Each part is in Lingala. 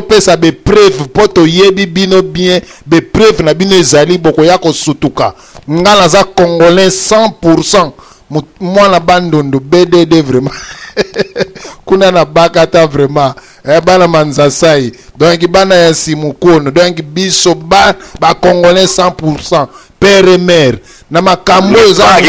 pesa be preuve poto yebi bino bien be preuve na bino ezali boko ya ko sutuka ngala za congolais 100% mwana bandondo BDD vraiment kuna na bakata vraiment bana manzasai donc bana ya simukono donc biso ba congolais 100% père et mère na makambo za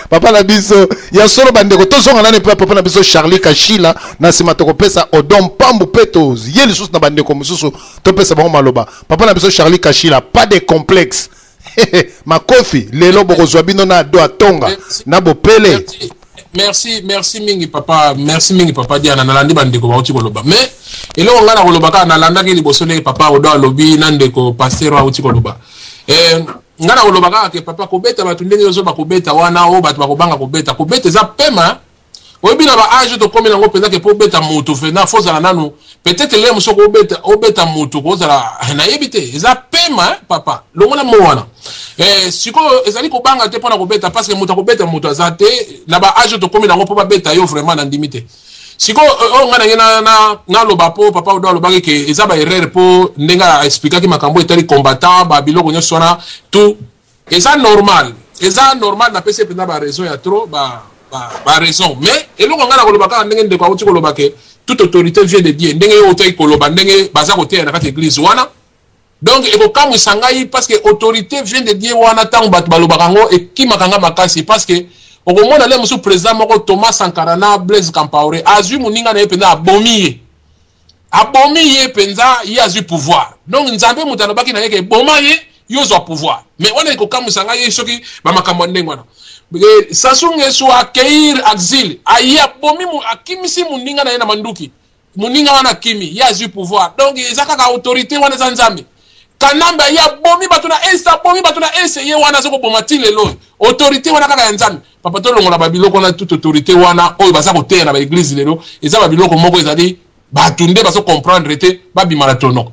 papa na biso ya solo bandeko tozonga nane papa na biso Charlie Kashila na sima tokopesa odom pambu peto yeli lisusu na bandeko mususu topesa bango maloba papa na biso Charlie Kashila pas de complexe makofi lelo bokozwa bino na do atonga na bopele merci mingi papa Diana nalandi bandeko bauti koloba mais eloko ngana koloba ka nalandaki liboso ne papa odo alobi na ndeko pasteur auti koloba ngana koloba ka ke papa kobeta batu ndenge yozo bakobeta wana o batu bakobanga kobeta za pema oyebi na ba age to komi nango penza ke po beta moto fena fozala nanu peut-être le musoko obeta moto kozala na yebite eza pema papa longo na mwana siko ezali kobanga te pona kobeta parce que moto akobeta moto azate na ba age to komi nango po ba beta yo vraiment na ndimite siko ngana ngena na loba po papa odo lobaki ke eza ba erreur po ndenga expliquer ki makambo etali combattant ba biloko nyoso na tout eza normal na pese pena ba raison ya trop ba raison mais eloko ngana kolobaka ndenge ndeko auti kolobake toute autorité vient de Dieu ndenge yo otai koloba ndenge baza kote na kati église wana donc ekokamu sangai parce que autorité vient de Dieu wana tango bat balobaka ngo ekimaka makasi parce que okomona le musu président moko Thomas Sankara na Blaise Compaoré azui muninga na ependa abomi ye penza ye azui pouvoir donc nzambe mutana baki na yeke boma ye yozo pouvoir mais wana ekokamu sangai soki ba makambo ndenge wana sasunge so accueillir exil aya bomi mu akimisi muninga na yena manduki muninga wana kimi ya zu pouvoir donc ezaka ka autorité wana za nzambe kanamba ya bomi batuna esa ye wana zoko bomati lelo autorité wana kaka ya nzambe papa to longola babiloko na toute autorité wana oyo baza koteya na ba église lelo eza babiloko moko ezali batunde baso comprendre te babimala tono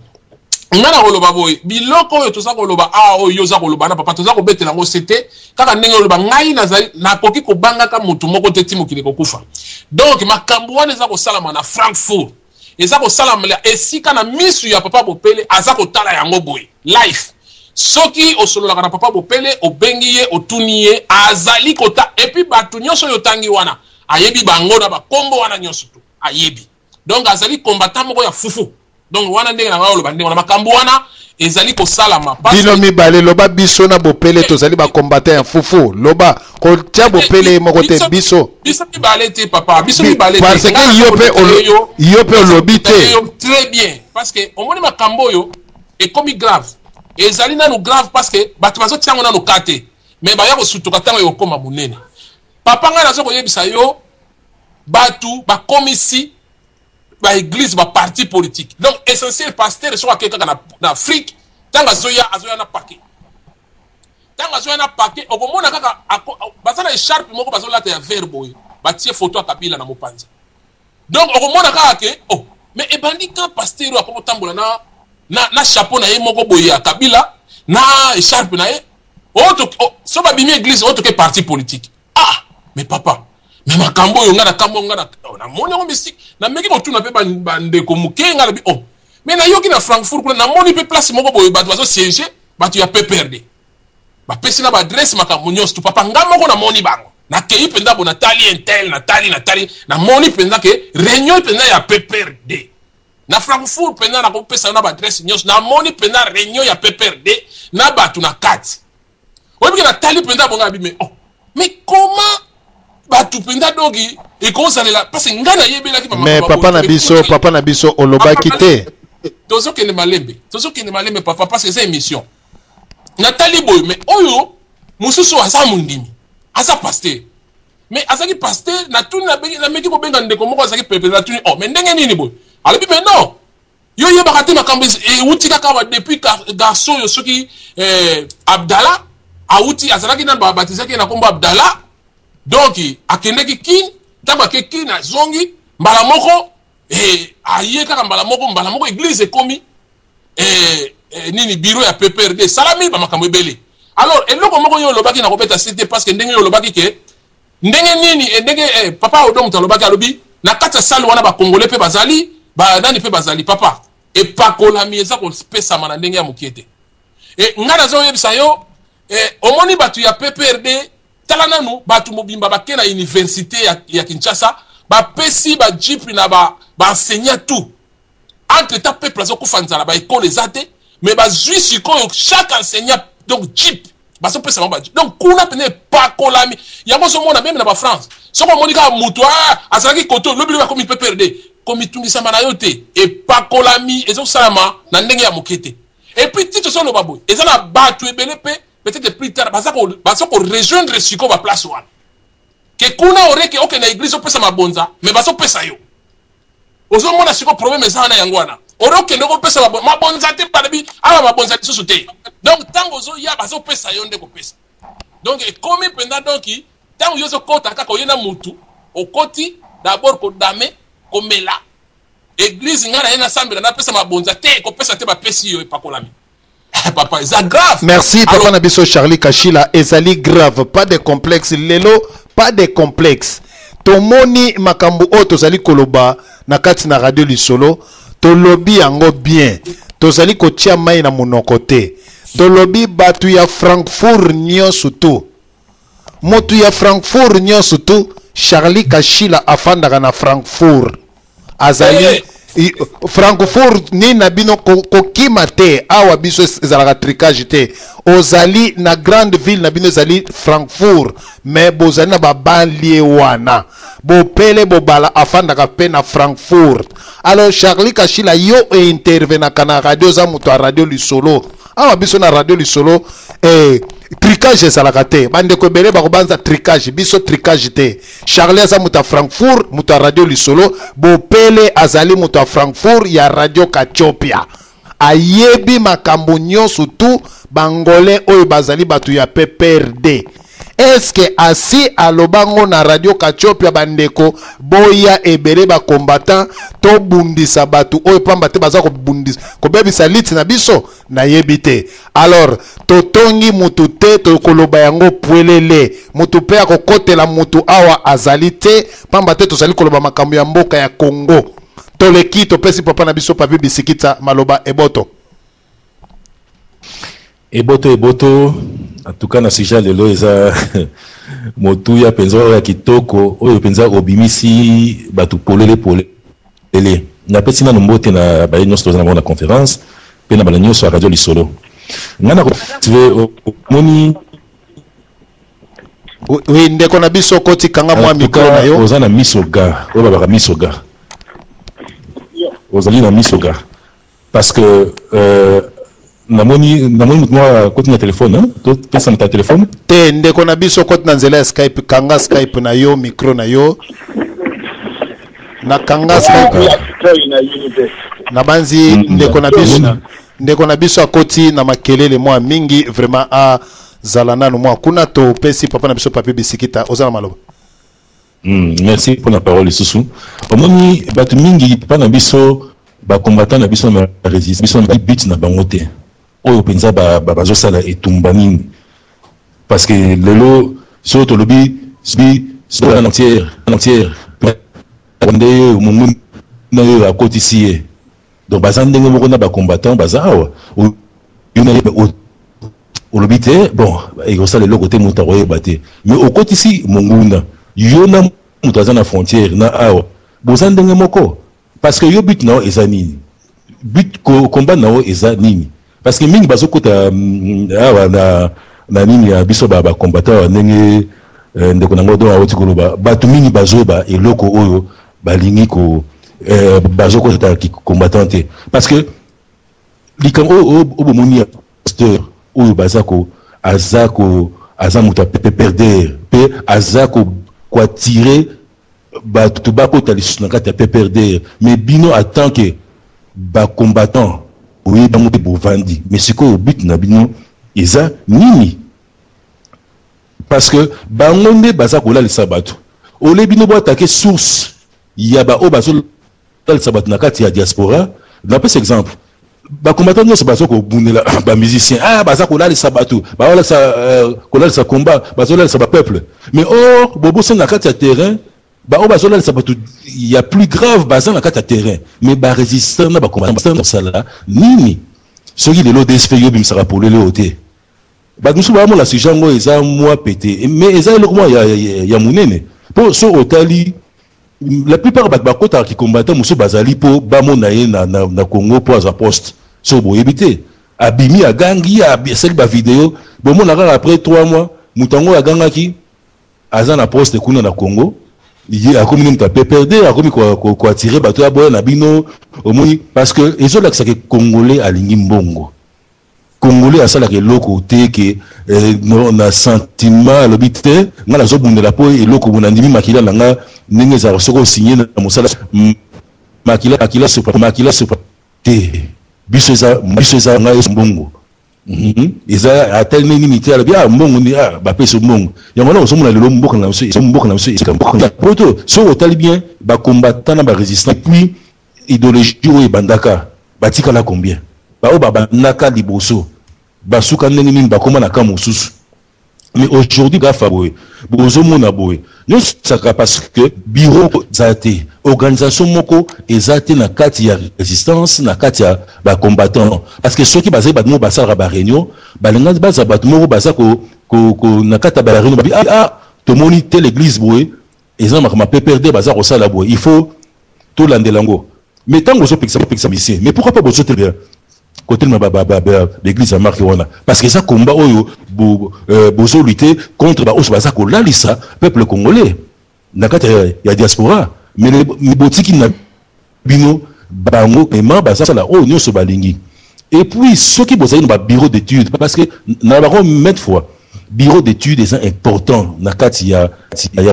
ngana koloba boy biloko oyo toza koloba oyo za koloba na papa toza kobetela ngo c'était kaka ndenge koloba ngai na koki kobanga ka mutu moko te timo kile kokufa donc makambo wana za ko salama na Frankfurt eza ko salama la esika na misu ya papa Bopele aza ko tala yango boy life soki osolola kana papa Bopele obengi ye otuni ye azali kota et puis batu nyonso yo tangi wana ayebi bango na bakombo wana nyonso tu ayebi donc azali combattant moko ya fufu donc wana ndenge na ngalo bande wana makambo wana ezali ko salama bino mibale loba biso na Bopele tozali ba combattant ya fufu loba ko tia Bopele moko te biso mibale te papa biso mibale te parce que yope olobi te très bien parce que omoni makambo yo e komi grave ezali nanu grave parce que batu bazo tiango nanu kate mais ba ya ko sutuka tango yo koma munene papa nga nazo ko yebisa yo batu ba komisi ba église ba parti politique donc essentiel pasteur so akeka na Afrique tanga zoya na paquet okomona kaka basana sharp moko bazola te ya verbo ba tie photo ya Kabila na mopanza donc okomona kaka ke mais ebandika pasteur akotambola na chapeau na ye moko boye ya Kabila na sharp na ye so ba bimi église ke parti politique mais papa mais makambo yo ngana kambo ngana na moni ngo mystique na meki ko tuna pe bande ko mukenga la bi mais na yoki na Frankfurt kuna na moni pe place moko boyo batu bazo siéger batu ya PPRD ba pesi na ba adresse makambo nyonso tu papa ngamo ko na moni bango na kei penda bona tali intel na tali na moni penda ke réunion penda ya PPRD na Frankfurt penda na ko pesa na ba adresse nyonso na moni penda réunion ya PPRD na batu na kati oyebi na tali penda bonga bi mais comment batu penda dogi e konsalela parce que ngana yebela ki mais papa na biso olobaki te tozo kene malembe papa parce que c'est émission Nathalie boy mais oyo mususu asa mundimi asa pasteur mais asaki pasteur na tuni na meki ko benga ndeko moko asaki pepe na tuni mais ndenge nini boy alobi mais non yo yeba kate makambo uti kaka wa depuis garçon yo soki Abdallah auti azalaki na babatizaki na kombo Abdallah donc akendeki kin taba ke kin na zongi mbala moko aye kaka mbala moko église ekomi nini bureau ya PPRD salami ba makambo ebele alors eloko moko yo lobaki na kobeta c'était parce que ndenge yo lobaki ke ndenge nini ndenge papa odom talobaki alobi na kati ya salle wana ba congolais pe bazali ba nani pe bazali papa e pakolami eza ko pesa mana ndenge ya mokiete e ngana zo yebisa yo omoni batu ya PPRD tala nanu batu mobimba bake na université ya Kinshasa ba pesi ba jeep na ba enseignant tout entre ta peuple zo kufanzala ba école ezate mais ba juice ko chaque enseignant donc jeep ba so pesa ba donc kuna pene pakolami yango so mona même na ba France soko moni ka mutu azaki koto lobi ba komi PPRD komi tungisa mana yote e pakolami ezo salama na ndenge ya mokete et puis tito so lo babo eza na batu ebele pe peut-être plus tard basako rejoindre siko ba place wana ke kuna oreke oke na église opesa mabonza mais baso pesa yo ozo mona siko problème eza na yango wana oroke ndoko pesa mabonza te palabi ala mabonza lisusu te donc tango zo ya baso pesa yo ndeko pesa donc e komi penda donc tango yo zo kota kaka oyena mutu okoti d'abord ko dame ko mela église ngana yena sambela na pesa mabonza te ko pesa te ba pesi yo epakolami papa c'est grave. Merci papa Nabiso Charlie Kachila ezali grave pas de complexe lelo pas de complexe tomoni makambo o tozali koloba na kati na radio lisolo to lobby yango bien tozali kotia mai na monoko te to lobby batu ya Frankfurt nyonso tu motu ya Frankfurt nyonso tu Charlie Kachila afandaka na Frankfurt azali Frankfurt ni na bino kokima te awa biso ezalaka tricage te ozali na grande ville na bino ezali Frankfurt mais bozali na babanlie wana bopele bobala afandaka pe na Frankfurt alors Charlie Kachila yo intervenaka na radio za mutu a radio lisolo awa biso na radio lisolo tricage ezalaka te bandeko ebele bakobanza tricage biso tricage te Charlie aza mutu a Frankfurt mutu a radio lisolo bopele azali mutu a Frankfurt ya radio Kachopia ayebi makambo nyonso tu bangolais oyo bazali batu ya PPRD est-ce que asi alobango na radio Kachopia bandeko boya ebele ba combattant to bundisa batu oyo pamba te baza ko bundisa ko bebisa liti na biso na yebite alors totongi mutu te to koloba yango puelele mutu pe akokotela mutu awa azali te pamba te tozali koloba makambo ya mboka ya Congo toleki topesi papa na biso papi bisikita maloba eboto en tout cas na sija lelo eza motu ya penza ya kitoko oyo penza obimisi batu polele na pesi na mbote na ba nyonso tozana na conférence pe na ba nyonso radio lisolo ngana ko moni oui ndeko na biso koti kanga mwa micro na yo ozana misoga oyo baba misoga ozali na misoga parce que namoni moi côté na téléphone hein to pesa na téléphone te ndeko na biso côté na nzela Skype kanga Skype na yo micro na yo na kanga Skype na banzi ndeko na biso akoti na makelele mwa mingi vraiment a zalana no mwa kuna to pesi papa na biso papi bisikita ozana maloba merci pour la parole lisusu omoni batu mingi papa na biso ba combattant na biso na résistance biso na bit na bangote oyo penza bazo sala etumba nini parce que lelo so to lobi so en entière ndé mungu na yo akotisi donc bazande ngoko na ba combattant bazawa yuna lobi te bon et ça le côté mutaroye baté mais okotisi munguna yona mutaza na frontière na awa bozande ngoko parce que yo but na ezanini but combat na eza nini parce que mingi bazokota awa na nini ya biso ba combattant ndenge ndeko nango do awoti koloba batu mingi bazoba eloko oyo balingi ko bazokota ki combattant parce que likambo obomoni pasteur oyo bazako azamuta PPRD pe azako kwa tirer batu bakota lisusu na kati ya PPRD mais bino en tant que ba combattant oui dans des bovandi mais ce que but na bino eza nini parce que bangonde baza kola le sabatu ole bino bo attaquer source ya ba o bazo le sabatu na kati ya diaspora na par exemple ba combattant no bazo ko bunela ba musicien baza kola le sabatu ba kola sa combat bazo le sabatu peuple mais or bobo c'est na kati ya terrain Bah on va zola ça pas tout il y a plus grave bazan na kata terrain mais ba résistant na ba combattant ça là nini ceux qui de l'ODSP yo bim sera pour le côté bah nous souvent la sujet ngo eza moi pété mais eza le moi ya munene pour so otali la plupart ba kota qui combattant muso bazali po ba monaye na Congo pour za poste so bo éviter abimi a gangi a celle ba vidéo bon mon après 3 mois mutango a gangaki aza na poste kuna na Congo il a comme nous taper perdre a comme quoi tirer bateau à boire na bino au moins parce que les autres là que congolais à mbongo congolais à ça là que loko te que on a sentiment l'obité ngala zo bundela po et loko bonandimi makila langa ndenge za soko signer na mosala makila super te biso za ngai mbongo eza atel ni limité ala bia mbongo ni ba peso mbongo ya mona osomona lelo mboka na so kamboka poto so otali bien ba combattant na ba résistant puis idéologie o bandaka batika la combien ba o ba naka liboso ba suka ndenge nini ba koma na kamo susu mais aujourd'hui gafa boy bozo mona boy nous ça parce que bureau zate organisation moko ezate na kati ya résistance na kati ya ba combattant parce que ceux qui basé ba mo basara ba réunion ba lenga baza ba mo baza ko na kati ba réunion ba to moniter l'église boy ezama ma perdre baza ko sala boy il faut tout landelango mais tant que zo peksa mission mais pourquoi pas bozo te bien côté l'église à marque parce que ça combat oyo bozo lutter contre ba oso baza ko lalisa peuple congolais na kati ya diaspora mais les botiki na bino bango ema baza la o nyoso balingi et puis ceux qui bozali na bureau d'études parce que na ba mettre fois bureau d'études est important na kati ya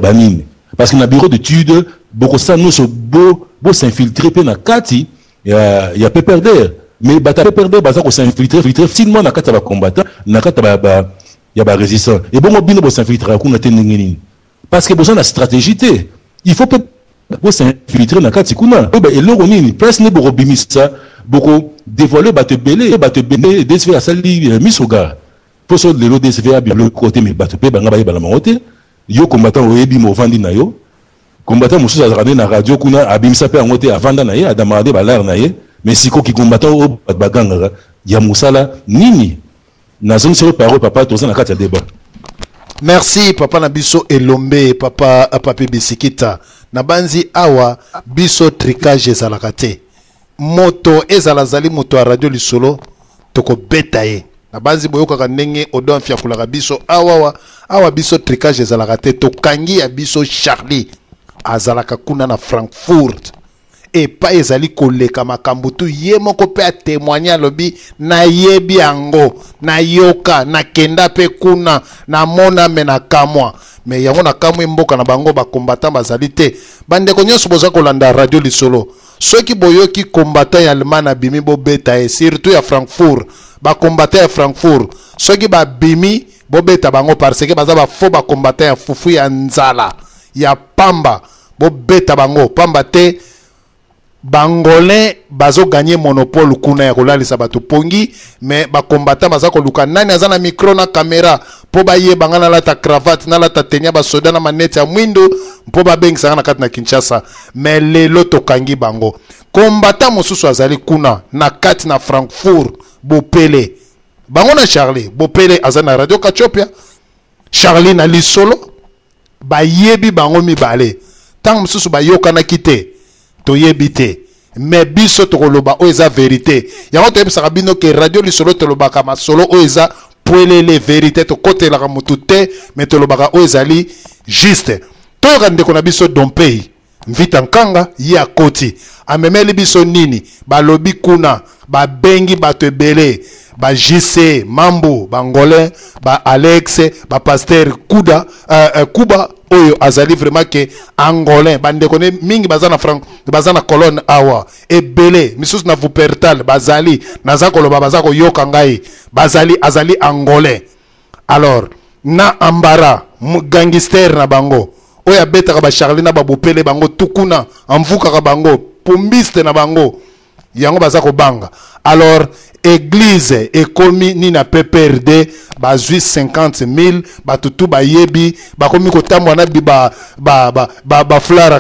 banine parce que na bureau d'études beaucoup ça nous so bo s'infiltrer pe na kati ya perdre mais bata perdre baza ko s'infiltrer finalement na kati ba combattant na kati ba ya ba résistant et bon bino bo s'infiltrer ko na tenengeni parce que besoin de stratégie il faut pour s'infiltrer na kati kuna et loro nini presse ne boko bimisa boko dévoiler ba te belé desve ya sali misoga pour so lelo desve ya le côté mais ba te pe banga ba yeba la monte yo combattant oyebi mo vandi na yo combattant mususu azarane na radio kuna abimisa pe ngote avanda na ye adamade balar na ye mais siko ki combattant o baganga ya musala nini na zone sur parole papa toza na kati ya débat. Merci papa na biso elombe papa papi bisikita na banzi awa biso tricage ezalaka te moto ezala zali moto ya radio lisolo toko beta ye na banzi boyokaka ndenge odon fiakulaka biso awa biso tricage ezalaka te tokangi ya biso Charlie azalaka kuna na Frankfurt et pas ezali koleka makambo tu ye moko pe a témoigner lobi na yebi yango na yoka na kenda pe kuna na mona mena kamwa mais yango na kamwe mboka na bango ba combattant bazali te bande ko nyonso boza kolanda radio lisolo ceux qui boyoki combattant ya Allemagne bimi bo beta et surtout ya Frankfurt ba combattant ya Frankfurt ceux qui ba bimi bo beta bango parce que baza ba faux ba combattant ya fufu ya nzala ya pamba bo beta bango pamba te Bangolais bazo gagner monopole kuna ya kolalisa bato pongi mais ba combattant baza ko luka nani azana micro na caméra po ba ye bangana la ta cravate na la ta tenya ba soda na manete ya mwindo po ba bengisa na kati na Kinshasa mais lelo to kangi bango combattant mosusu azali kuna na kati na Frankfurt Bopele bango na Charlie Bopele azana radio Kachopia Charlie na lisolo ba yebi bango mibale tant mosusu ba yokana kite toyebite mais biso tokoloba o eza vérité yango toyebisaka bino ke radio lisolo tolobaka masolo o eza poelele vérité tokotelaka mutu te mais tolobaka o ezali juste toyoka ndeko na biso dompei mvita nkanga ye akoti amemeli biso nini balobi kuna babengi bato ebele ba JC Mambo Bangolais ba Alex ba Pasteur Kuba oyo azali vraiment que angolais bande kone mingi bazana franc bazana colonne awa ebele misusu na Wuppertal bazali naza koloba bazako yoka ngai bazali azali angolais alors na ambara gangster na bango oya beta ka ba Charlie na ba Bopele bango tukuna amvuka ka bango pombiste na bango yango baza kobanga. Alors église ekomi ni na PPRD bazwi 50 000 batutu bayebi bakomi kotamwa na bi ba fleur